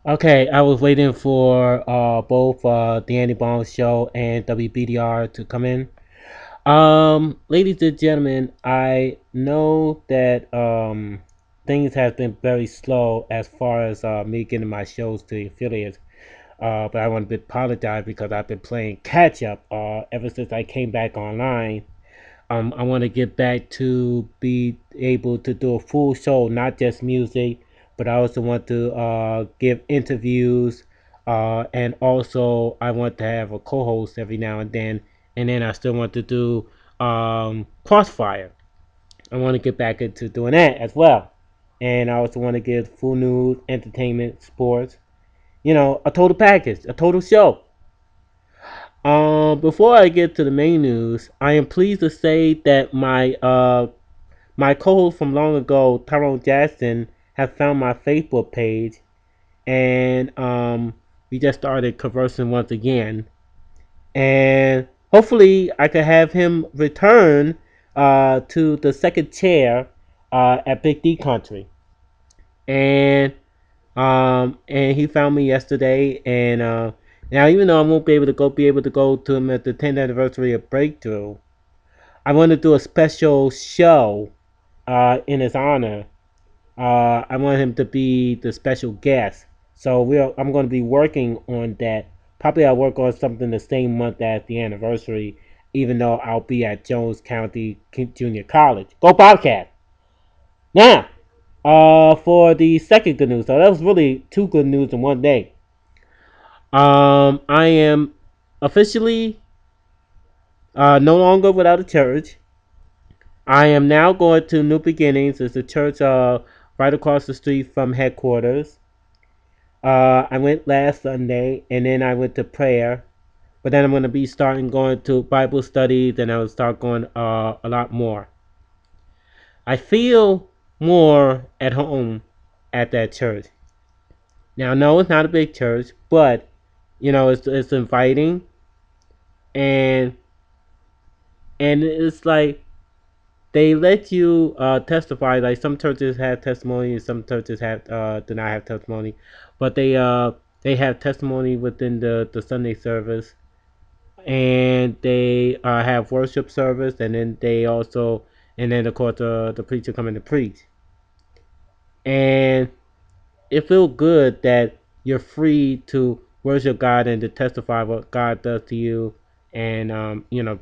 Okay, I was waiting for both the Andy Barnes show and WBDR to come in. Ladies and gentlemen, I know that things have been very slow as far as me getting my shows to the affiliates. But I want to apologize because I've been playing catch up ever since I came back online. I want to get back to be able to do a full show, not just music, but I also want to give interviews, and also I want to have a co-host every now and then I still want to do Crossfire. I want to get back into doing that as well, and I also want to give full news, entertainment, sports, a total package, a total show. Before I get to the main news, I am pleased to say that my co-host from long ago, Tyrone Jackson, has found my Facebook page, and we just started conversing once again. And hopefully, I can have him return to the second chair at Big D Country. And he found me yesterday, and now even though I won't be able to go to him at the 10th anniversary of Breakthrough, I want to do a special show in his honor. I want him to be the special guest. So I'm going to be working on that. Probably I'll work on something the same month as the anniversary, even though I'll be at Jones County Junior College. Go Bobcat! Now, for the second good news, so that was really two good news in one day. I am officially no longer without a church. I am now going to New Beginnings. It's a church right across the street from headquarters. I went last Sunday, and then I went to prayer. But then I'm going to be starting going to Bible study. Then I will start going a lot more. I feel more at home at that church. Now, no, it's not a big church, but it's inviting, and it's like they let you testify. Like some churches have testimony, and some churches have do not have testimony, but they have testimony within the Sunday service, and they have worship service, and then of course the preacher coming to preach, and it feels good that you're free to worship God and to testify what God does to you, and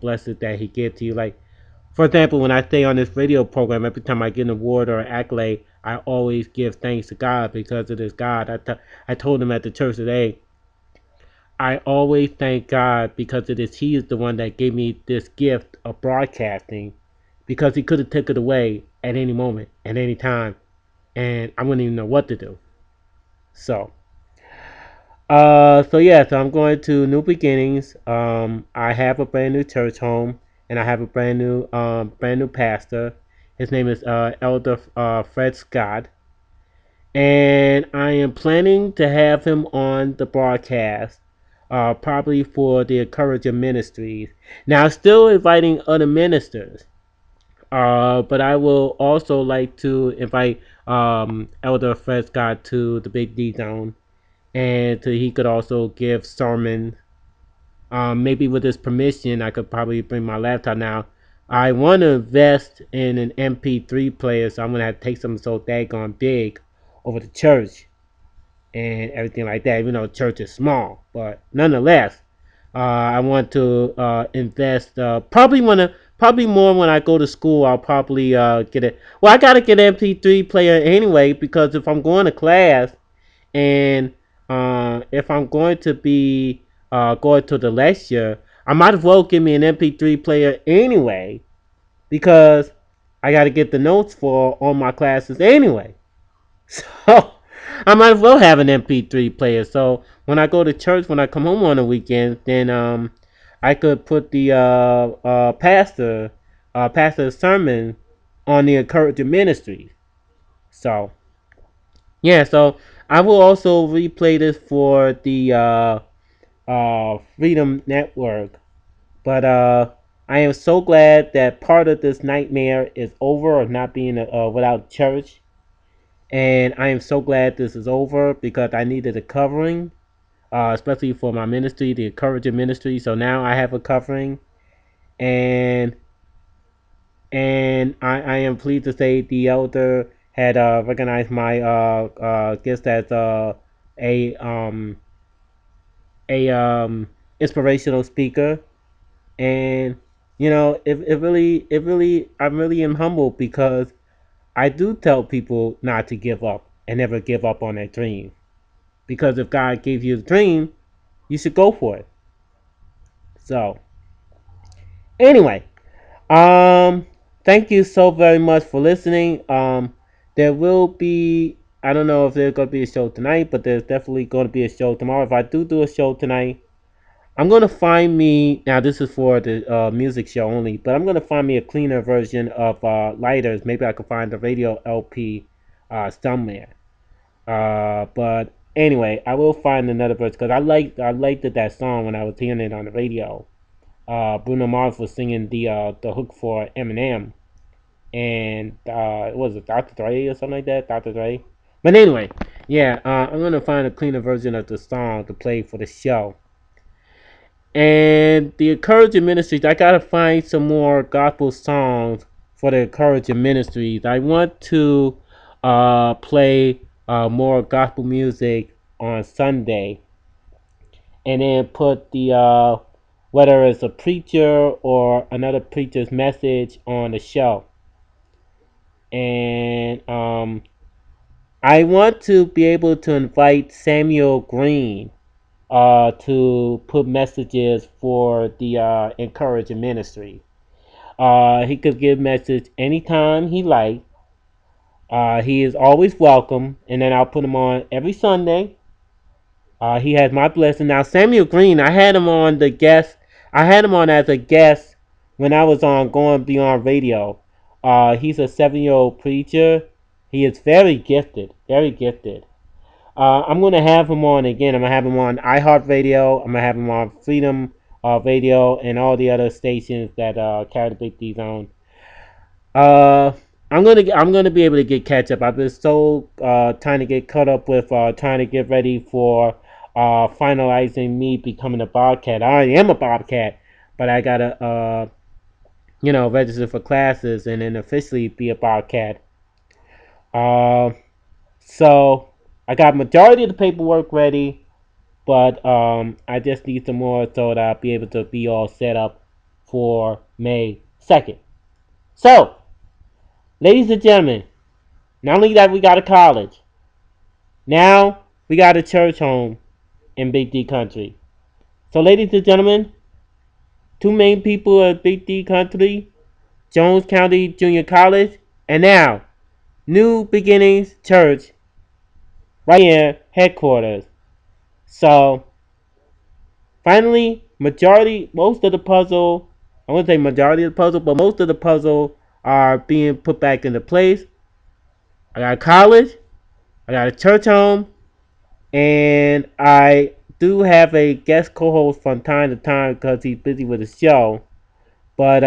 blessings that He gives to you. Like, for example, when I stay on this radio program, every time I get an award or an accolade, I always give thanks to God because it is God. I told him at the church today, I always thank God because He is the one that gave me this gift of broadcasting, because He could have taken it away at any moment, at any time, and I wouldn't even know what to do. So, so I'm going to New Beginnings. I have a brand new church home, and I have a brand new pastor. His name is Elder Fred Scott, and I am planning to have him on the broadcast, probably for the Encourager Ministries. Now, still inviting other ministers, but I will also like to invite Elder Fred Scott to the Big D Zone, and he could also give sermons. Maybe with his permission, I could probably bring my laptop. Now, I want to invest in an MP3 player, so I'm gonna have to take something so daggone big over to church and everything like that. Even though church is small, but nonetheless, I want to invest. Probably more when I go to school. I'll probably get it. Well, I gotta get an MP3 player anyway, because if I'm going to class, and if I'm going to be going to the lecture, I might as well give me an MP3 player anyway, because I got to get the notes for all my classes anyway. So I might as well have an MP3 player. So when I go to church, when I come home on the weekend, then I could put the pastor's sermon on the Encouragement Ministry. So yeah, so I will also replay this for the Freedom Network. But I am so glad that part of this nightmare is over, of not being without church. And I am so glad this is over because I needed a covering, especially for my ministry, the encouraging ministry. So now I have a covering, and I am pleased to say the elder had recognized my guest as a um, a inspirational speaker, and it really I really am humbled because I do tell people not to give up and never give up on their dream. Because if God gave you a dream, you should go for it. So, anyway, um, thank you so very much for listening. There will be, I don't know if there's going to be a show tonight, but there's definitely going to be a show tomorrow. If I do a show tonight, I'm going to find me, now this is for the music show only, but I'm going to find me a cleaner version of Lighters. Maybe I can find the radio LP somewhere. But anyway, I will find another verse because I liked that song when I was hearing it on the radio. Bruno Mars was singing the hook for Eminem, and was it Dr. Dre or something like that? Dr. Dre. But anyway, yeah, I'm gonna find a cleaner version of the song to play for the show. And the encouraging ministries, I gotta find some more gospel songs for the encouraging ministries. I want to play more gospel music on Sunday, and then put the whether it's a preacher or another preacher's message on the show. And I want to be able to invite Samuel Green to put messages for the encouraging ministry. He could give message anytime he likes. He is always welcome, and then I'll put him on every Sunday. He has my blessing. Now Samuel Green, I had him on the guest. I had him on as a guest when I was on Going Beyond Radio. He's a 7-year-old preacher. He is very gifted, very gifted. I'm gonna have him on again. I'm gonna have him on iHeartRadio. I'm gonna have him on Freedom Radio and all the other stations that carry the Big D Zone. Uh, I'm gonna be able to get catch up. I've been so trying to get caught up with trying to get ready for finalizing me becoming a Bobcat. I already am a Bobcat, but I gotta register for classes and then officially be a Bobcat. Uh, so I got majority of the paperwork ready, but I just need some more so that I'll be able to be all set up for May 2nd. So, ladies and gentlemen, not only that we got a college, now we got a church home in Big D country. So, ladies and gentlemen, two main people of Big D country, Jones County Junior College, and now New Beginnings Church, right here, headquarters. So, finally, most of the puzzle, I wouldn't say majority of the puzzle, but most of the puzzle are being put back into place. I got a college, I got a church home, and I do have a guest co-host from time to time because he's busy with his show. But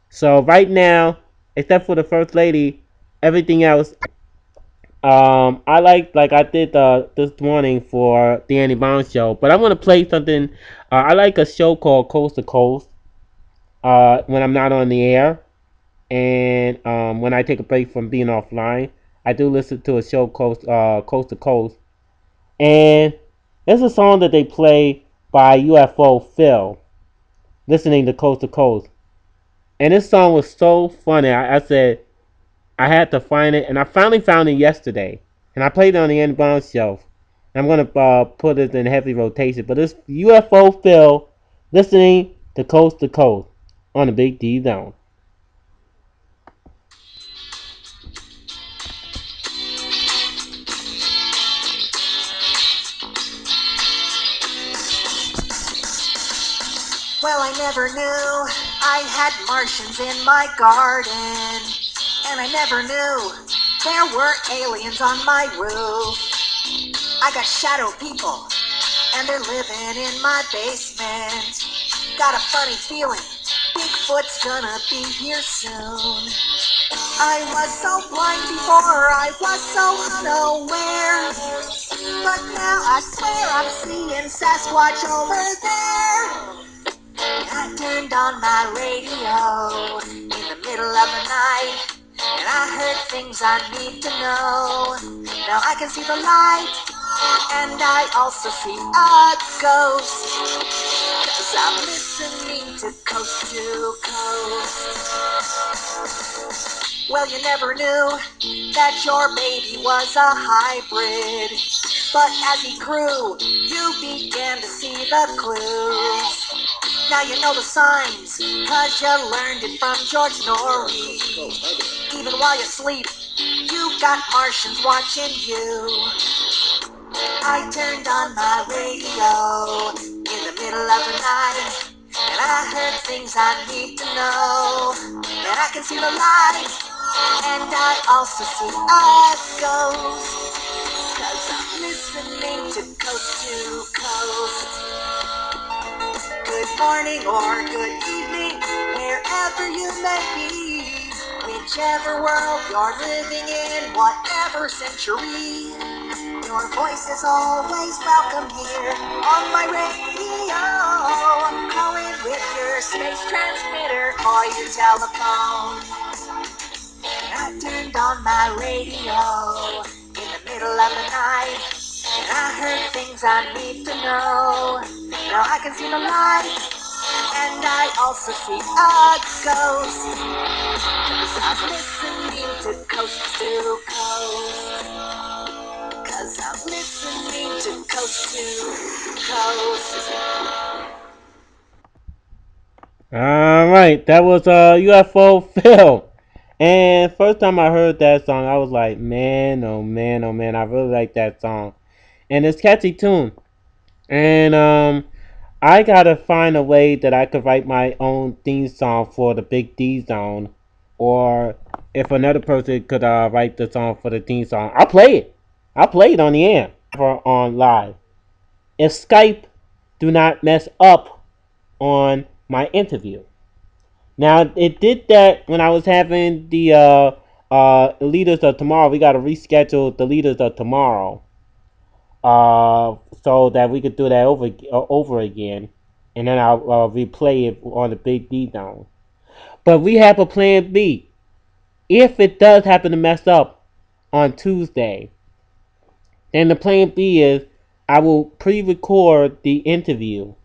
so right now, except for the first lady, everything else, I like I did this morning for the Andy Brown show. But I want to play something. I like a show called Coast to Coast. When I'm not on the air, and when I take a break from being offline, I do listen to a show called Coast to Coast. And there's a song that they play by UFO Phil, listening to Coast to Coast. And this song was so funny. I said I had to find it, and I finally found it yesterday. And I played it on the Andy Brown show. I'm going to put it in heavy rotation. But it's UFO Phil listening to Coast on the Big D Zone. Well, I never knew I had Martians in my garden. And I never knew there were aliens on my roof. I got shadow people, and they're living in my basement. Got a funny feeling Bigfoot's gonna be here soon. I was so blind before, I was so unaware. But now I swear I'm seeing Sasquatch over there. I turned on my radio in the middle of the night, and I heard things I need to know. Now I can see the light, and I also see a ghost. 'Cause I'm listening to Coast to Coast. Well, you never knew that your baby was a hybrid. But as he grew, you began to see the clues. Now you know the signs, 'cause you learned it from George Norrie. Even while you sleep, you got Martians watching you. I turned on my radio in the middle of the night, and I heard things I need to know. And I can see the light, and I also see a ghost. 'Cause I'm listening to Coast to Coast. Good morning or good evening, wherever you may be. Whichever world you're living in, whatever century. Your voice is always welcome here on my radio. Call in with your space transmitter or your telephone. I turned on my radio in the middle of the night, and I heard things I need to know. Now I can see the light, and I also see a ghost. 'Cause I'm listening to Coast to Coast. 'Cause I'm listening to Coast to Coast. Alright, that was UFO Phil. And first time I heard that song, I was like, man, oh man, oh man, I really like that song. And it's a catchy tune. And I gotta find a way that I could write my own theme song for the Big D Zone. Or if another person could write the song for the theme song, I'll play it. I'll play it on the air or on live. If Skype do not mess up on my interview. Now it did that when I was having the leaders of tomorrow. We got to reschedule the leaders of tomorrow, so that we could do that over again, and then I'll replay it on the Big D Zone. But we have a plan B. If it does happen to mess up on Tuesday, then the plan B is I will pre-record the interview,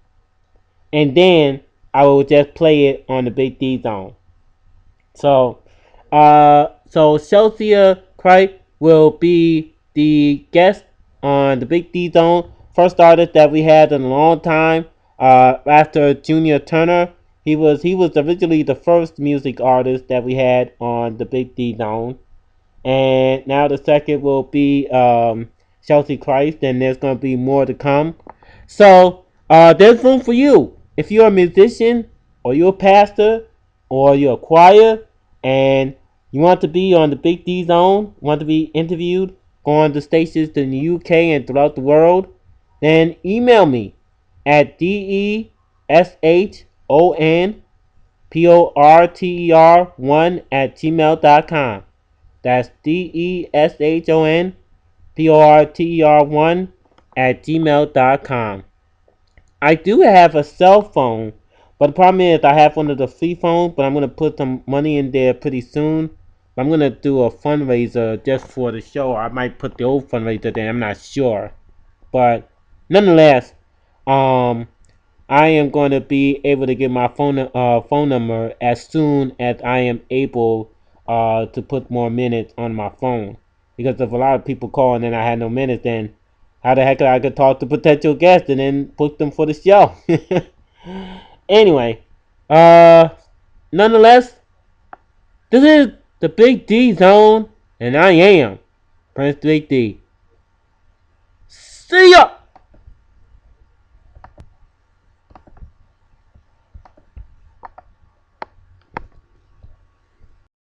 and then I will just play it on the Big D Zone. So, Chelsea Christ will be the guest on the Big D Zone. First artist that we had in a long time. After Junior Turner, he was originally the first music artist that we had on the Big D Zone, and now the second will be Chelsea Christ, and there's going to be more to come. So there's room for you. If you're a musician, or you're a pastor, or you're a choir, and you want to be on the Big D Zone, want to be interviewed, go on the stations in the UK and throughout the world, then email me at deshonporter1 That's deshonporter1 I do have a cell phone, but the problem is I have one of the free phones, but I'm going to put some money in there pretty soon. I'm going to do a fundraiser just for the show. I might put the old fundraiser there, I'm not sure. But nonetheless, I am going to be able to get my phone number as soon as I am able to put more minutes on my phone. Because if a lot of people call and then I had no minutes, then how the heck I could talk to potential guests and then book them for the show? Anyway, nonetheless, this is the Big D Zone, and I am Prince Big D. See ya!